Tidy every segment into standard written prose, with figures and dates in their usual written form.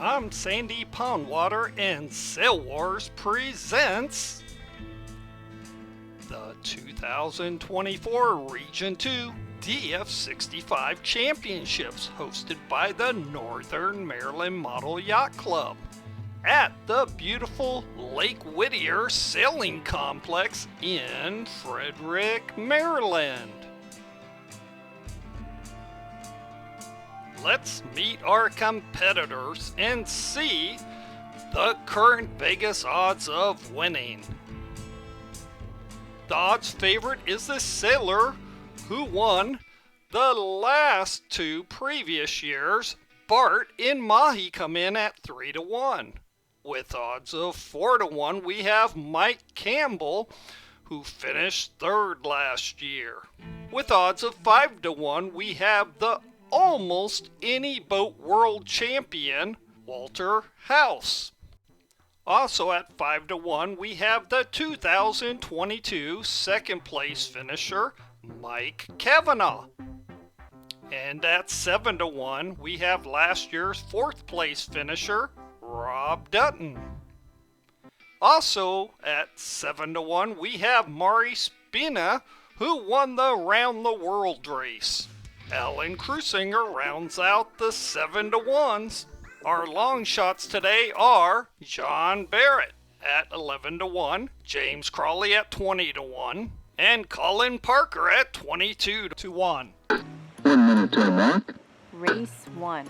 I'm Sandy Pondwater, and Sail Wars presents the 2024 Region 2 DF65 Championships, hosted by the Northern Maryland Model Yacht Club at the beautiful Lake Whittier Sailing Complex in Frederick, Maryland. Let's meet our competitors and see the current Vegas odds of winning. The odds favorite is the sailor who won the last two previous years. Bart and Mahi come in at 3-1. With odds of 4-1, we have Mike Campbell, who finished third last year. With odds of 5-1, we have the almost any boat world champion, Walter House. Also at 5-1, we have the 2022 second place finisher, Mike Kavanaugh. And at 7-1, we have last year's fourth place finisher, Rob Dutton. Also at 7-1, we have Mari Spina, who won the Round the World race. Alan Cruisinger rounds out the 7-1s. Our long shots today are John Barrett at 11-1, James Crawley at 20-1, and Colin Parker at 22-1. 1 minute to the mark. Race 1.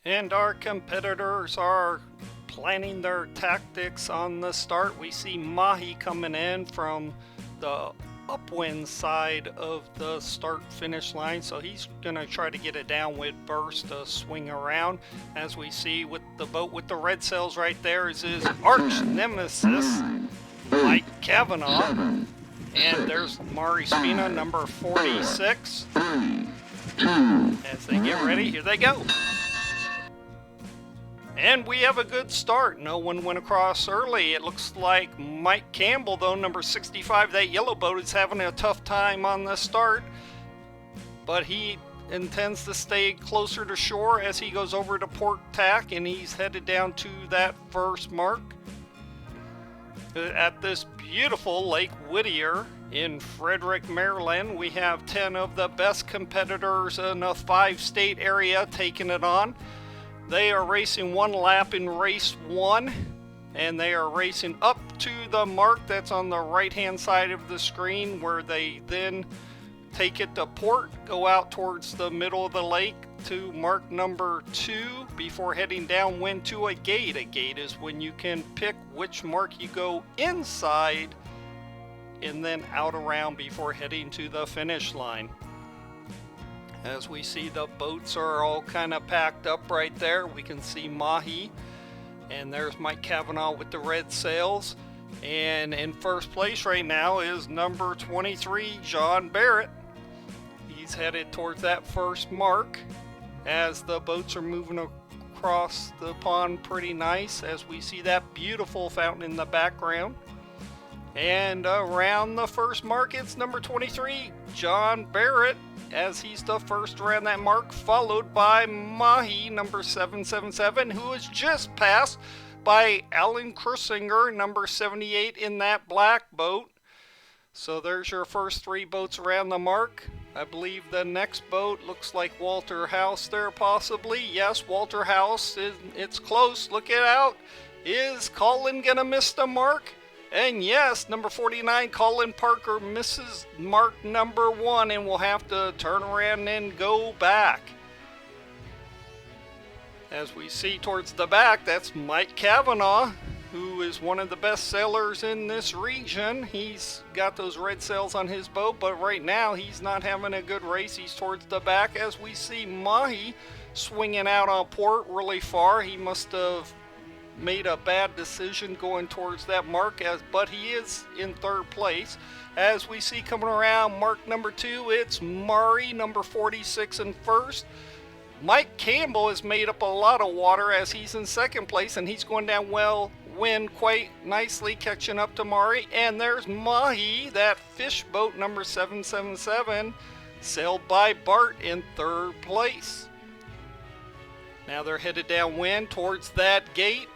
And our competitors are planning their tactics on the start. We see Mahi coming in from the upwind side of the start finish line, so he's gonna try to get a downwind burst to swing around. As we see with the boat with the red sails right there is his arch nemesis, Mike Kavanaugh. And there's Mari Spina, number 46. As they get ready, here they go. And we have a good start. No one went across early. It looks like Mike Campbell, though, number 65, that yellow boat, is having a tough time on the start. But he intends to stay closer to shore as he goes over to port tack, and he's headed down to that first mark. At this beautiful Lake Whittier in Frederick, Maryland, we have 10 of the best competitors in a 5-state area taking it on. They are racing one lap in race 1, and they are racing up to the mark that's on the right-hand side of the screen, where they then take it to port, go out towards the middle of the lake to mark number 2 before heading downwind to a gate. A gate is when you can pick which mark you go inside and then out around before heading to the finish line. As we see, the boats are all kind of packed up right there. We can see Mahi, and there's Mike Kavanaugh with the red sails. And in first place right now is number 23, John Barrett. He's headed towards that first mark as the boats are moving across the pond pretty nice, as we see that beautiful fountain in the background. And around the first mark, it's number 23, John Barrett, as he's the first around that mark, followed by Mahi, number 777, who is just passed by Alan Cruisinger, number 78, in that black boat. So there's your first 3 boats around the mark. I believe the next boat looks like Walter House there, possibly. Yes, Walter House, it's close. Look it out. Is Colin gonna miss the mark? And yes, number 49, Colin Parker, misses mark number 1 and will have to turn around and go back. As we see towards the back, that's Mike Kavanaugh, who is one of the best sailors in this region. He's got those red sails on his boat, but right now he's not having a good race. He's towards the back, as we see Mahi swinging out on port really far. He must have made a bad decision going towards that mark, but he is in third place. As we see coming around mark number 2, it's Mari, number 46, in first. Mike Campbell has made up a lot of water as he's in second place, and he's going down well wind quite nicely, catching up to Mari. And there's Mahi, that fish boat number 777, sailed by Bart in third place. Now they're headed downwind towards that gate.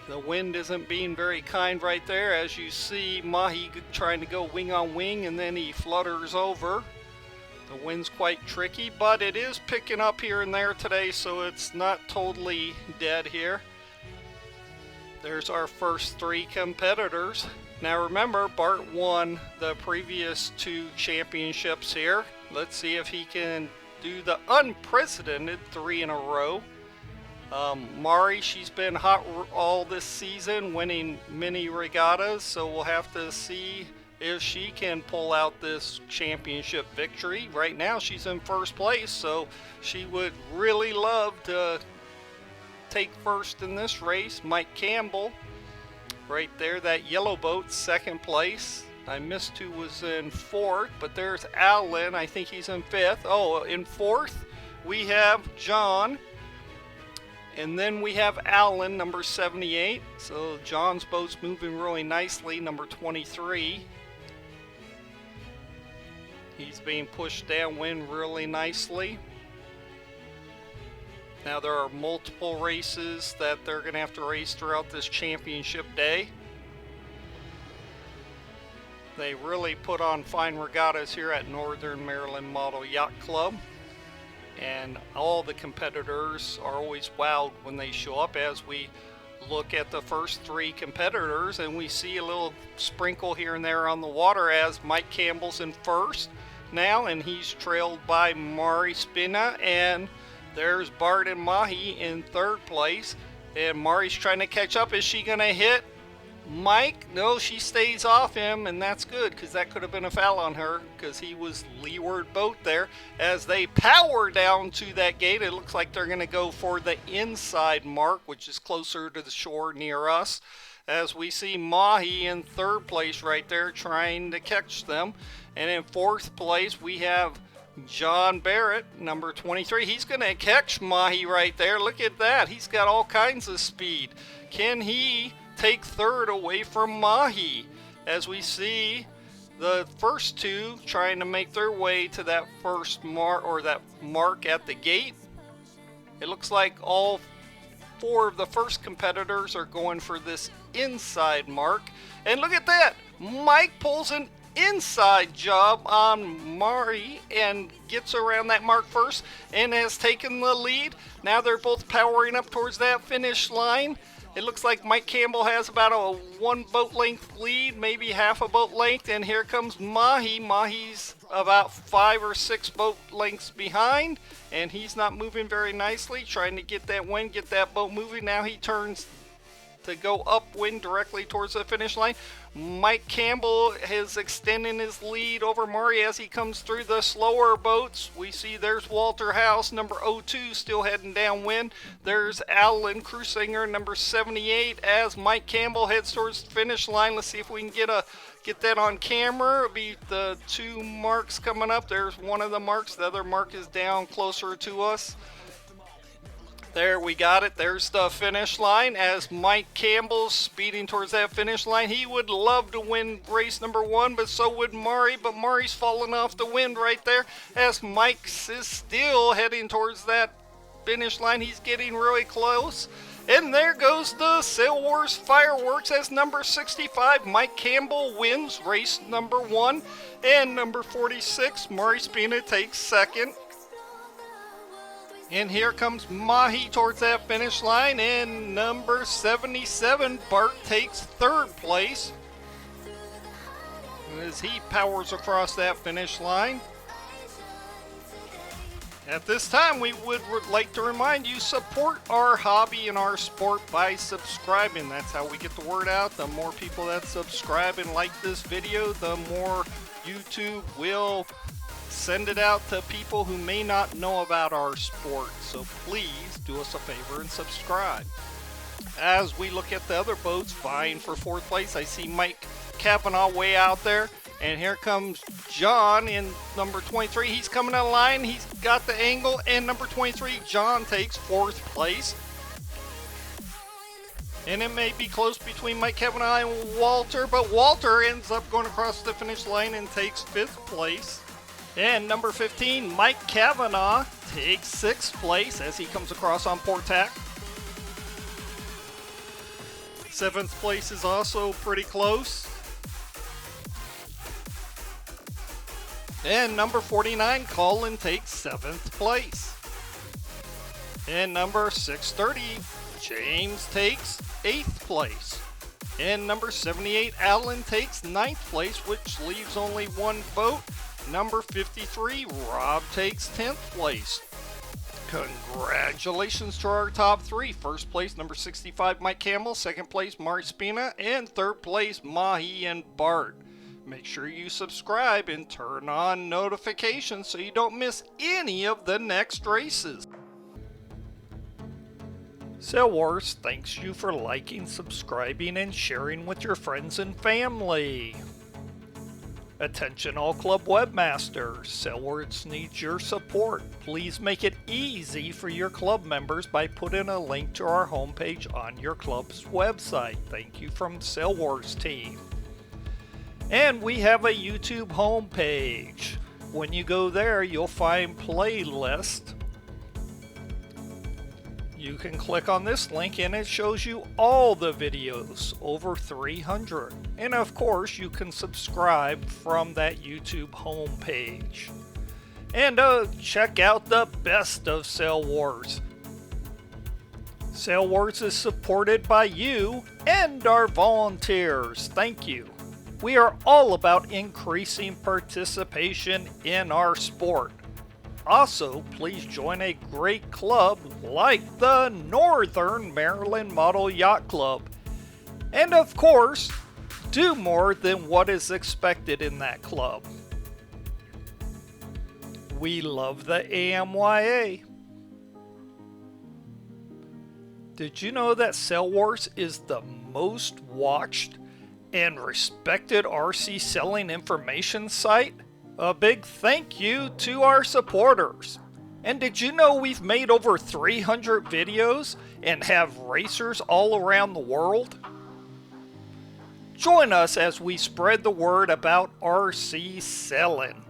The wind isn't being very kind right there. As you see, Mahi trying to go wing on wing, and then he flutters over. The wind's quite tricky, but it is picking up here and there today, so it's not totally dead here. There's our first three competitors. Now remember, Bart won the previous 2 championships here. Let's see if he can do the unprecedented 3 in a row. Mari, she's been hot all this season, winning many regattas, so we'll have to see if she can pull out this championship victory. Right now she's in first place, so she would really love to take first in this race. Mike Campbell right there, that yellow boat, second place. I missed who was in fourth, but there's Alan, I think he's in fifth. Oh, in fourth we have John, and then we have Alan, number 78. So John's boat's moving really nicely, number 23. He's being pushed downwind really nicely. Now there are multiple races that they're going to have to race throughout this championship day. They really put on fine regattas here at Northern Maryland Model Yacht Club. And all the competitors are always wowed when they show up. As we look at the first 3 competitors, and we see a little sprinkle here and there on the water as Mike Campbell's in first now, and he's trailed by Mari Spina, and there's Bart and Mahi in third place, and Mari's trying to catch up. Is she gonna hit Mike? No, she stays off him, and that's good, because that could have been a foul on her, because he was leeward boat there. As they power down to that gate, it looks like they're going to go for the inside mark, which is closer to the shore near us, as we see Mahi in third place right there trying to catch them. And in fourth place we have John Barrett, number 23. He's going to catch Mahi right there. Look at that, he's got all kinds of speed. Can he take third away from Mahi? As we see the first 2 trying to make their way to that first mark, or that mark at the gate. It looks like all 4 of the first competitors are going for this inside mark. And look at that, Mike pulls an inside job on Mari and gets around that mark first and has taken the lead. Now they're both powering up towards that finish line. It looks like Mike Campbell has about a 1 boat length lead, maybe half a boat length, and here comes Mahi. Mahi's about 5 or 6 boat lengths behind, and he's not moving very nicely, trying to get that wind, get that boat moving. Now he turns to go upwind directly towards the finish line. Mike Campbell is extending his lead over Mari as he comes through the slower boats. We see there's Walter House, number 02, still heading downwind. There's Alan Cruisinger, number 78, as Mike Campbell heads towards the finish line. Let's see if we can get that on camera. It'll be the 2 marks coming up. There's one of the marks. The other mark is down closer to us. There, we got it. There's the finish line as Mike Campbell's speeding towards that finish line. He would love to win race number 1, but so would Mari. But Mari's falling off the wind right there as Mike is still heading towards that finish line. He's getting really close. And there goes the Sail Wars fireworks as number 65, Mike Campbell, wins race number 1. And number 46, Mari Spina, takes second. And here comes Mahi towards that finish line, and number 77, Bart, takes third place as he powers across that finish line. At this time, we would like to remind you, support our hobby and our sport by subscribing. That's how we get the word out. The more people that subscribe and like this video, the more YouTube will send it out to people who may not know about our sport. So please do us a favor and subscribe. As we look at the other boats vying for fourth place, I see Mike Kavanaugh way out there. And here comes John in number 23. He's coming out of line. He's got the angle. And number 23, John, takes fourth place. And it may be close between Mike Kavanaugh and Walter, but Walter ends up going across the finish line and takes 5th place. And number 15, Mike Kavanaugh, takes 6th place as he comes across on port tack. 7th place is also pretty close. And number 49, Colin, takes 7th place. And number 630, James, takes 8th place. And number 78, Alan, takes 9th place, which leaves only one vote. Number 53, Rob, takes 10th place. Congratulations to our top 3. First place, number 65, Mike Campbell. Second place, Mark Spina. And third place, Mahi and Bart. Make sure you subscribe and turn on notifications so you don't miss any of the next races. Sail Wars thanks you for liking, subscribing, and sharing with your friends and family. Attention all club webmasters, Sail Wars needs your support. Please make it easy for your club members by putting a link to our homepage on your club's website. Thank you from Sail Wars team. And we have a YouTube homepage. When you go there, you'll find playlist. You can click on this link and it shows you all the videos, over 300. And of course, you can subscribe from that YouTube homepage. And check out the best of Sail Wars. Sail Wars is supported by you and our volunteers. Thank you. We are all about increasing participation in our sport. Also, please join a great club like the Northern Maryland Model Yacht Club. And of course, do more than what is expected in that club. We love the AMYA. Did you know that Sail Wars is the most watched and respected RC selling information site? A big thank you to our supporters. And did you know we've made over 300 videos and have racers all around the world? Join us as we spread the word about RC selling.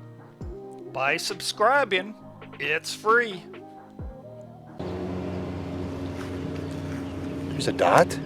By subscribing, it's free. There's a dot?